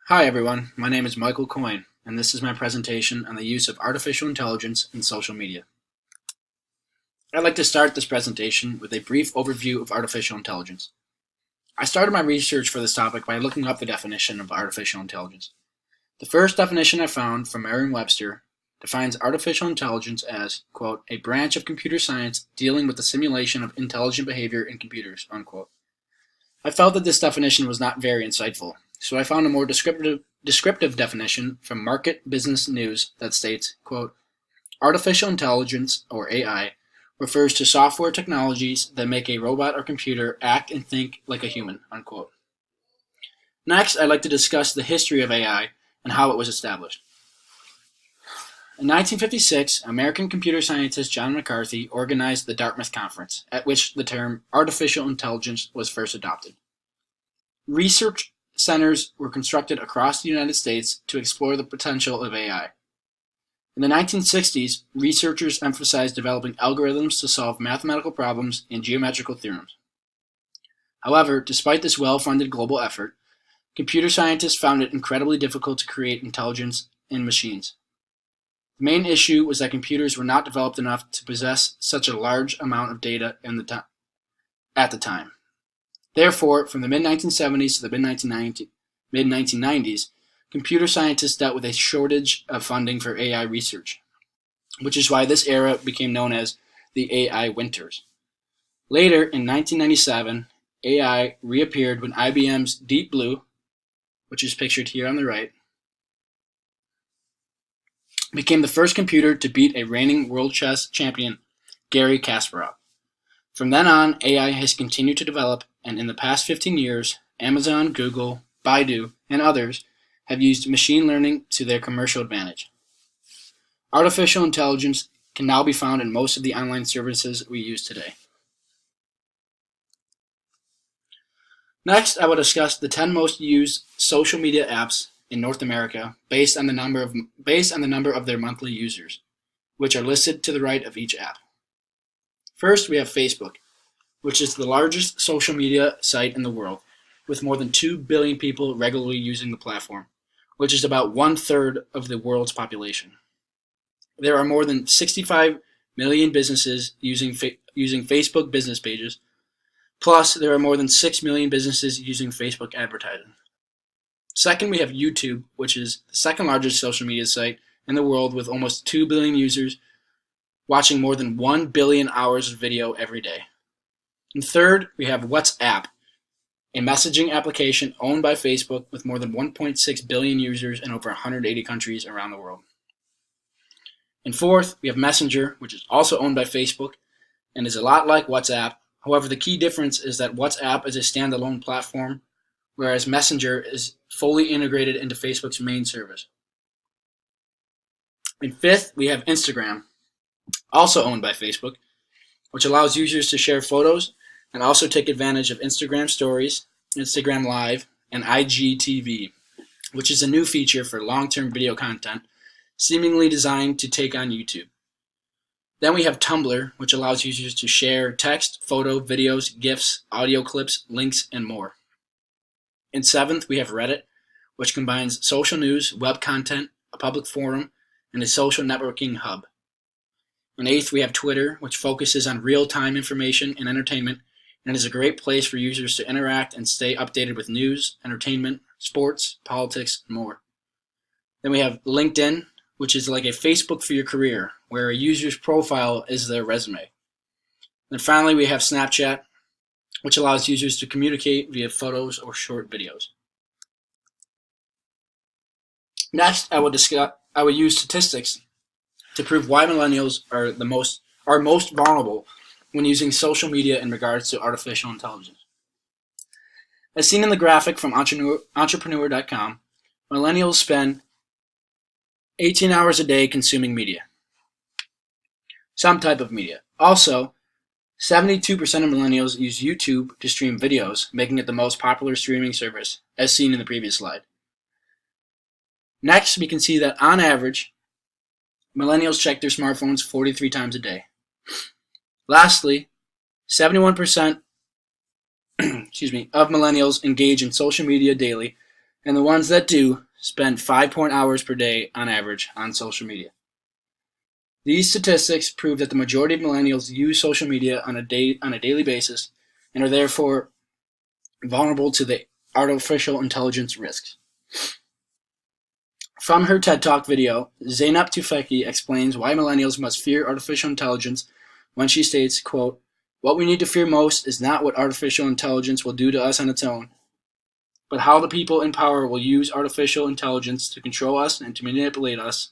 Hi everyone, my name is Michael Coyne, and this is my presentation on the use of artificial intelligence in social media. I'd like to start this presentation with a brief overview of artificial intelligence. I started my research for this topic by looking up the definition of artificial intelligence. The first definition I found from Merriam-Webster defines artificial intelligence as, quote, a branch of computer science dealing with the simulation of intelligent behavior in computers, unquote. I felt that this definition was not very insightful, so I found a more descriptive definition from Market Business News that states, quote, artificial intelligence, or AI, refers to software technologies that make a robot or computer act and think like a human, unquote. Next, I'd like to discuss the history of AI and how it was established. In 1956, American computer scientist John McCarthy organized the Dartmouth Conference, at which the term artificial intelligence was first adopted. Research centers were constructed across the United States to explore the potential of AI. In the 1960s, researchers emphasized developing algorithms to solve mathematical problems and geometrical theorems. However, despite this well-funded global effort, computer scientists found it incredibly difficult to create intelligence in machines. The main issue was that computers were not developed enough to possess such a large amount of data at the time. Therefore, from the mid-1970s to the mid-1990s, computer scientists dealt with a shortage of funding for AI research, which is why this era became known as the AI Winters. Later, in 1997, AI reappeared when IBM's Deep Blue, which is pictured here on the right, became the first computer to beat a reigning world chess champion, Garry Kasparov. From then on, AI has continued to develop, and in the past 15 years, Amazon, Google, Baidu, and others have used machine learning to their commercial advantage. Artificial intelligence can now be found in most of the online services we use today. Next, I will discuss the 10 most used social media apps in North America based on the number of their monthly users, which are listed to the right of each app. First, we have Facebook, which is the largest social media site in the world, with more than 2 billion people regularly using the platform, which is about 1/3 of the world's population. There are more than 65 million businesses using Facebook business pages, plus there are more than 6 million businesses using Facebook advertising. Second, we have YouTube, which is the second largest social media site in the world with almost 2 billion users watching more than 1 billion hours of video every day. And third, we have WhatsApp, a messaging application owned by Facebook with more than 1.6 billion users in over 180 countries around the world. And fourth, we have Messenger, which is also owned by Facebook and is a lot like WhatsApp. However, the key difference is that WhatsApp is a standalone platform, whereas Messenger is fully integrated into Facebook's main service. And fifth, we have Instagram, also owned by Facebook, which allows users to share photos and also take advantage of Instagram Stories, Instagram Live, and IGTV, which is a new feature for long-term video content, seemingly designed to take on YouTube. Then we have Tumblr, which allows users to share text, photo, videos, GIFs, audio clips, links, and more. And seventh, we have Reddit, which combines social news, web content, a public forum, and a social networking hub. And eighth, we have Twitter, which focuses on real-time information and entertainment, and is a great place for users to interact and stay updated with news, entertainment, sports, politics, and more. Then we have LinkedIn, which is like a Facebook for your career, where a user's profile is their resume. And finally, we have Snapchat, which allows users to communicate via photos or short videos. Next, I will use statistics to prove why millennials are most vulnerable when using social media in regards to artificial intelligence. As seen in the graphic from entrepreneur.com, millennials spend 18 hours a day consuming media, some type of media. Also, 72% of millennials use YouTube to stream videos, making it the most popular streaming service, as seen in the previous slide. Next, we can see that on average, millennials check their smartphones 43 times a day. Lastly, 71% of millennials engage in social media daily, and the ones that do spend 5 hours per day on average on social media. These statistics prove that the majority of millennials use social media on a daily basis and are therefore vulnerable to the artificial intelligence risks. From her TED Talk video, Zeynep Tufekci explains why millennials must fear artificial intelligence when she states, quote, "What we need to fear most is not what artificial intelligence will do to us on its own, but how the people in power will use artificial intelligence to control us and to manipulate us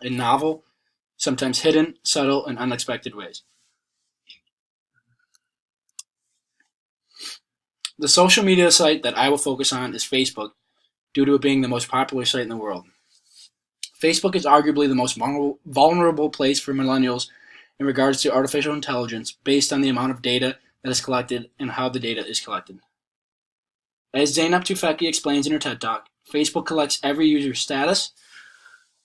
in novel, sometimes hidden, subtle, and unexpected ways." The social media site that I will focus on is Facebook, due to it being the most popular site in the world. Facebook is arguably the most vulnerable place for millennials in regards to artificial intelligence based on the amount of data that is collected and how the data is collected. As Zeynep Tufekci explains in her TED Talk, Facebook collects every user's status,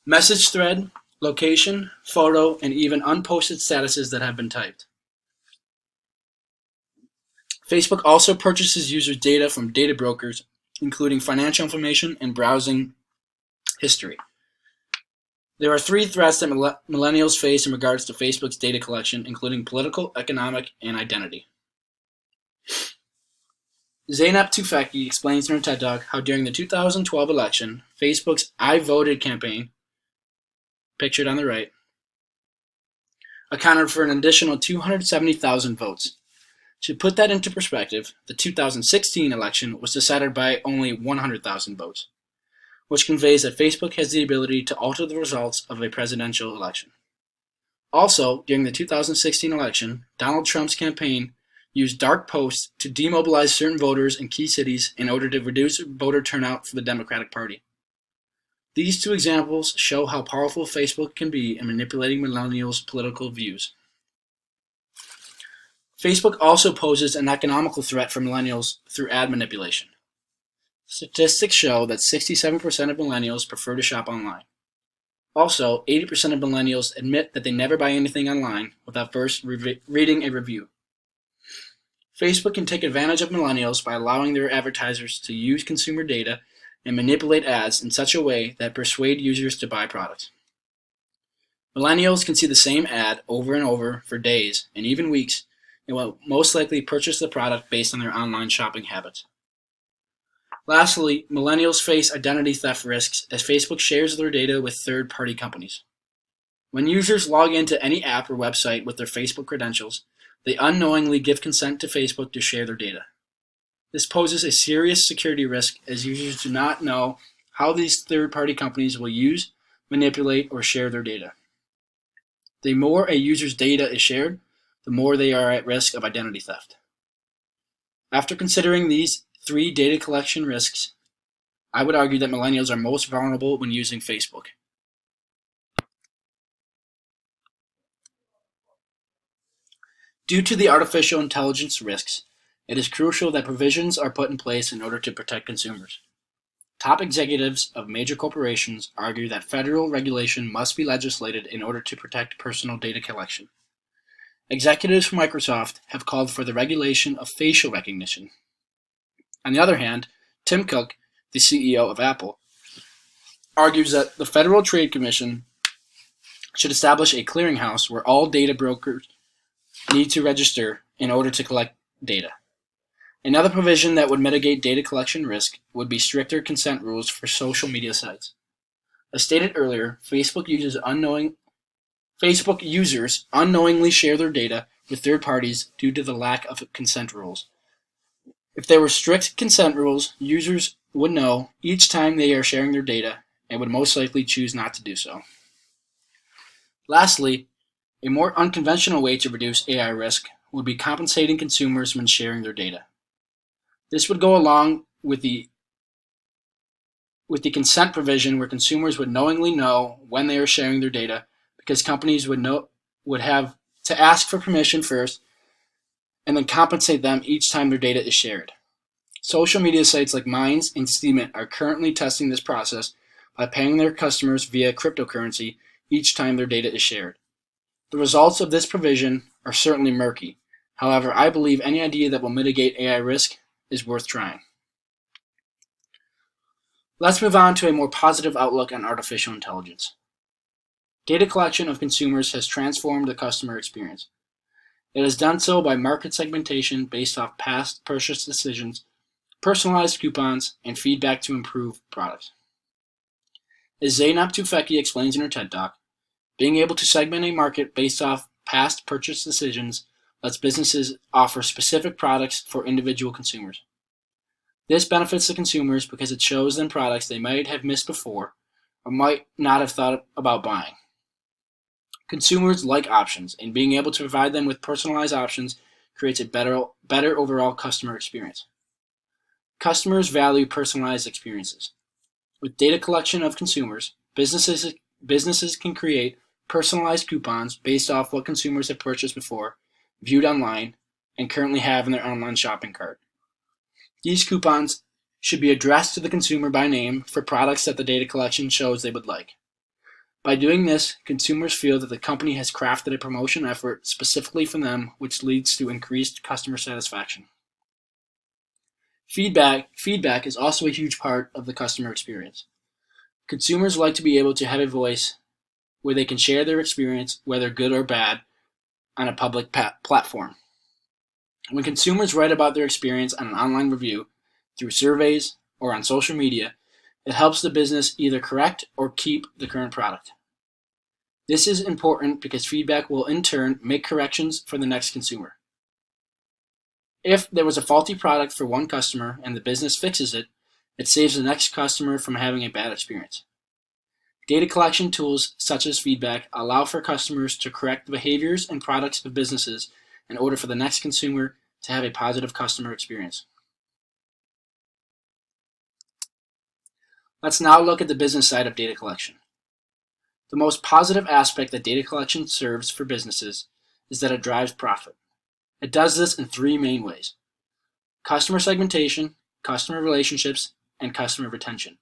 message thread, location, photo, and even unposted statuses that have been typed. Facebook also purchases users' data from data brokers, including financial information and browsing history. There are 3 threats that millennials face in regards to Facebook's data collection, including political, economic, and identity. Zeynep Tufekci explains in her TED Talk how during the 2012 election, Facebook's I Voted campaign, pictured on the right, accounted for an additional 270,000 votes. To put that into perspective, the 2016 election was decided by only 100,000 votes, which conveys that Facebook has the ability to alter the results of a presidential election. Also, during the 2016 election, Donald Trump's campaign used dark posts to demobilize certain voters in key cities in order to reduce voter turnout for the Democratic Party. These 2 examples show how powerful Facebook can be in manipulating millennials' political views. Facebook also poses an economical threat for millennials through ad manipulation. Statistics show that 67% of millennials prefer to shop online. Also, 80% of millennials admit that they never buy anything online without first reading a review. Facebook can take advantage of millennials by allowing their advertisers to use consumer data and manipulate ads in such a way that persuade users to buy products. Millennials can see the same ad over and over for days and even weeks and will most likely purchase the product based on their online shopping habits. Lastly, millennials face identity theft risks as Facebook shares their data with third-party companies. When users log into any app or website with their Facebook credentials, they unknowingly give consent to Facebook to share their data. This poses a serious security risk as users do not know how these third-party companies will use, manipulate, or share their data. The more a user's data is shared, the more they are at risk of identity theft. After considering these 3 data collection risks, I would argue that millennials are most vulnerable when using Facebook. Due to the artificial intelligence risks, it is crucial that provisions are put in place in order to protect consumers. Top executives of major corporations argue that federal regulation must be legislated in order to protect personal data collection. Executives from Microsoft have called for the regulation of facial recognition. On the other hand, Tim Cook, the CEO of Apple, argues that the Federal Trade Commission should establish a clearinghouse where all data brokers need to register in order to collect data. Another provision that would mitigate data collection risk would be stricter consent rules for social media sites. As stated earlier, Facebook users unknowingly share their data with third parties due to the lack of consent rules. If there were strict consent rules, users would know each time they are sharing their data and would most likely choose not to do so. Lastly, a more unconventional way to reduce AI risk would be compensating consumers when sharing their data. This would go along with the consent provision where consumers would knowingly know when they are sharing their data because companies would have to ask for permission first and then compensate them each time their data is shared. Social media sites like Minds and Steemit are currently testing this process by paying their customers via cryptocurrency each time their data is shared. The results of this provision are certainly murky. However, I believe any idea that will mitigate AI risk is worth trying. Let's move on to a more positive outlook on artificial intelligence. Data collection of consumers has transformed the customer experience. It has done so by market segmentation based off past purchase decisions, personalized coupons, and feedback to improve products. As Zeynep Tufekci explains in her TED Talk, being able to segment a market based off past purchase decisions lets businesses offer specific products for individual consumers. This benefits the consumers because it shows them products they might have missed before or might not have thought about buying. Consumers like options, and being able to provide them with personalized options creates a better overall customer experience. Customers value personalized experiences. With data collection of consumers, businesses can create personalized coupons based off what consumers have purchased before, viewed online, and currently have in their online shopping cart. These coupons should be addressed to the consumer by name for products that the data collection shows they would like. By doing this, consumers feel that the company has crafted a promotion effort specifically for them, which leads to increased customer satisfaction. Feedback is also a huge part of the customer experience. Consumers like to be able to have a voice where they can share their experience, whether good or bad, on a public platform. When consumers write about their experience on an online review, through surveys, or on social media, it helps the business either correct or keep the current product. This is important because feedback will in turn make corrections for the next consumer. If there was a faulty product for one customer and the business fixes it, it saves the next customer from having a bad experience. Data collection tools such as feedback allow for customers to correct the behaviors and products of businesses in order for the next consumer to have a positive customer experience. Let's now look at the business side of data collection. The most positive aspect that data collection serves for businesses is that it drives profit. It does this in three main ways: customer segmentation, customer relationships, and customer retention.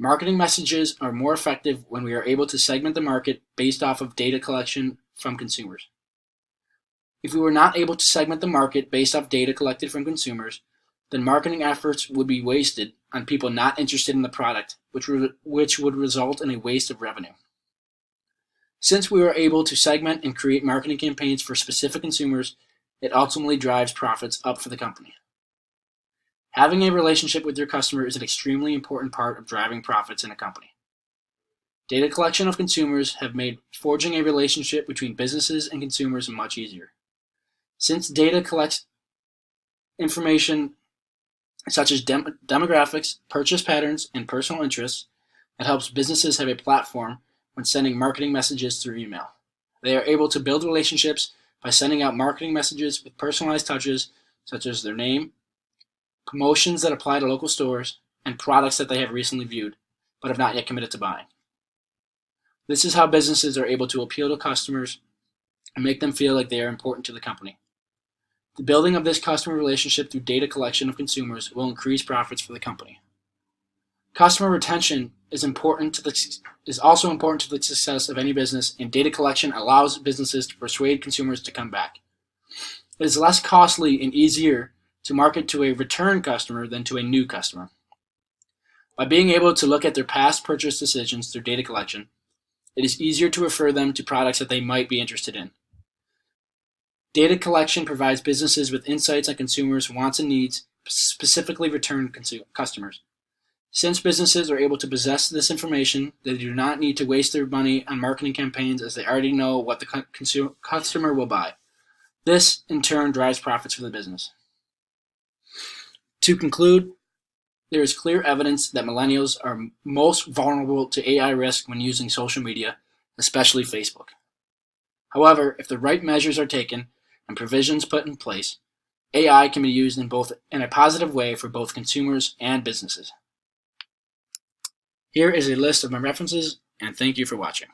Marketing messages are more effective when we are able to segment the market based off of data collection from consumers. If we were not able to segment the market based off data collected from consumers, then marketing efforts would be wasted on people not interested in the product, which would result in a waste of revenue. Since we are able to segment and create marketing campaigns for specific consumers, it ultimately drives profits up for the company. Having a relationship with your customer is an extremely important part of driving profits in a company. Data collection of consumers have made forging a relationship between businesses and consumers much easier. Since data collects information such as demographics, purchase patterns, and personal interests, it helps businesses have a platform when sending marketing messages through email. They are able to build relationships by sending out marketing messages with personalized touches such as their name, promotions that apply to local stores, and products that they have recently viewed but have not yet committed to buying. This is how businesses are able to appeal to customers and make them feel like they are important to the company. The building of this customer relationship through data collection of consumers will increase profits for the company. Customer retention is also important to the success of any business, and data collection allows businesses to persuade consumers to come back. It is less costly and easier to market to a return customer than to a new customer. By being able to look at their past purchase decisions through data collection, it is easier to refer them to products that they might be interested in. Data collection provides businesses with insights on consumers' wants and needs, specifically return customers. Since businesses are able to possess this information, they do not need to waste their money on marketing campaigns as they already know what the customer will buy. This, in turn, drives profits for the business. To conclude, there is clear evidence that millennials are most vulnerable to AI risk when using social media, especially Facebook. However, if the right measures are taken and provisions put in place, AI can be used in a positive way for both consumers and businesses. Here is a list of my references, and thank you for watching.